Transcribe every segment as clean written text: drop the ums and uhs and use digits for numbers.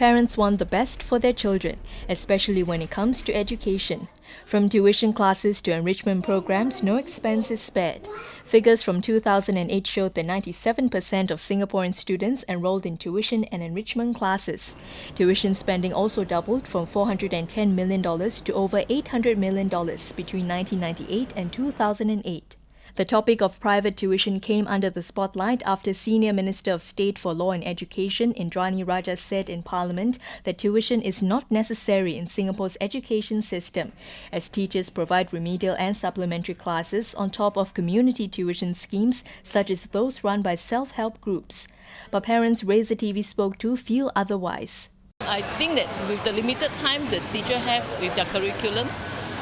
Parents want the best for their children, especially when it comes to education. From tuition classes to enrichment programs, no expense is spared. Figures from 2008 showed that 97% of Singaporean students enrolled in tuition and enrichment classes. Tuition spending also doubled from $410 million to over $800 million between 1998 and 2008. The topic of private tuition came under the spotlight after Senior Minister of State for Law and Education, Indranee Rajah, said in Parliament that tuition is not necessary in Singapore's education system, as teachers provide remedial and supplementary classes on top of community tuition schemes such as those run by self-help groups. But parents RazorTV spoke to feel otherwise. I think that with the limited time the teacher have with their curriculum,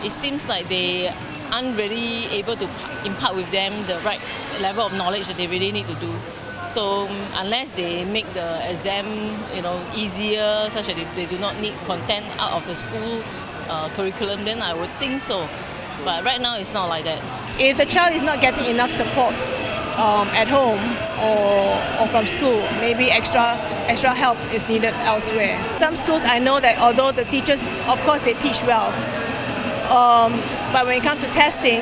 it seems like they aren't really able to impart with them the right level of knowledge that they really need to do. So unless they make the exam, easier, such that they do not need content out of the school curriculum, then I would think so. But right now it's not like that. If the child is not getting enough support at home or from school, maybe extra help is needed elsewhere. Some schools I know that although the teachers, of course, they teach well, but when it comes to testing,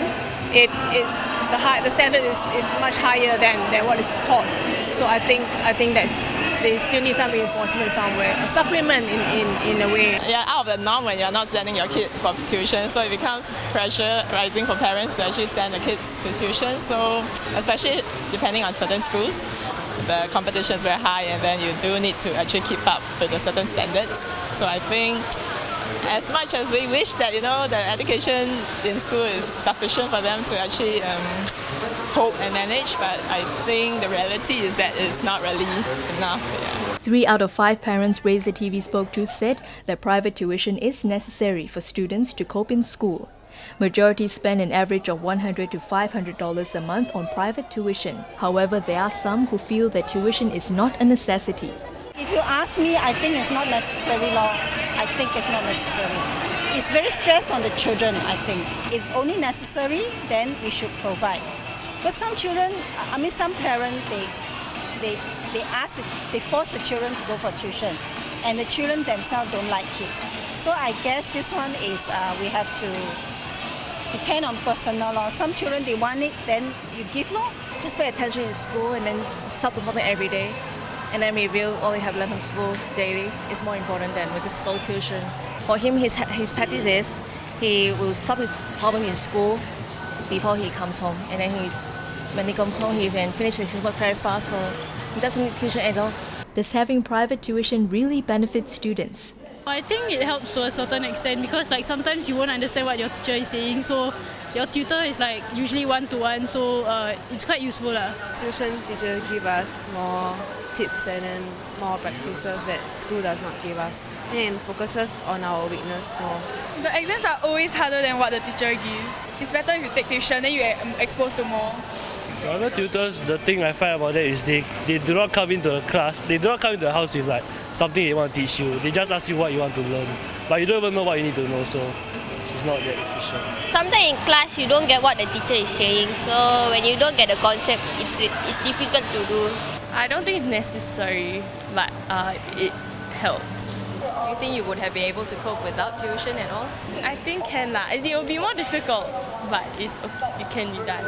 the standard is much higher than what is taught. So I think that they still need some reinforcement somewhere, a supplement in a way. Yeah, out of the norm when you're not sending your kid for tuition, so it becomes pressure rising for parents to actually send the kids to tuition. So especially depending on certain schools, the competition is very high, and then you do need to actually keep up with the certain standards. So I think, as much as we wish that the education in school is sufficient for them to actually cope and manage, but I think the reality is that it's not really enough. Yeah. 3 out of 5 parents RazorTV spoke to said that private tuition is necessary for students to cope in school. Majority spend an average of $100 to $500 a month on private tuition. However, there are some who feel that tuition is not a necessity. If you ask me, I think it's not necessary, I think it's not necessary. It's very stressed on the children, I think. If only necessary, then we should provide. Because some parents, they force the children to go for tuition, and the children themselves don't like it. So I guess this one is we have to depend on personal law. Some children, they want it, then you give law. Just pay attention in school and then stop performing every day. And then we will only have learned from school daily. It's more important than with just go tuition. For him, his practice is he will stop his problem in school before he comes home. And then when he comes home, he can finish his work very fast, so he doesn't need tuition at all. Does having private tuition really benefit students? I think it helps to a certain extent because sometimes you won't understand what your teacher is saying, so your tutor is usually one-to-one, so it's quite useful. Tuition teacher give us more tips and then more practices that school does not give us, and focuses on our weakness more. The exams are always harder than what the teacher gives. It's better if you take tuition, then you're exposed to more. Private tutors, the thing I find about that is they do not come into the class, they do not come into the house with something they want to teach you. They just ask you what you want to learn, but you don't even know what you need to know, so it's not that efficient. Sometimes in class you don't get what the teacher is saying, so when you don't get the concept, it's difficult to do. I don't think it's necessary, but it helps. Do you think you would have been able to cope without tuition at all? I think can lah. It will be more difficult, but it can be done.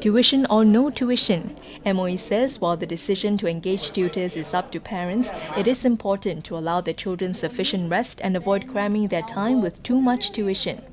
Tuition or no tuition? MOE says while the decision to engage tutors is up to parents, it is important to allow their children sufficient rest and avoid cramming their time with too much tuition.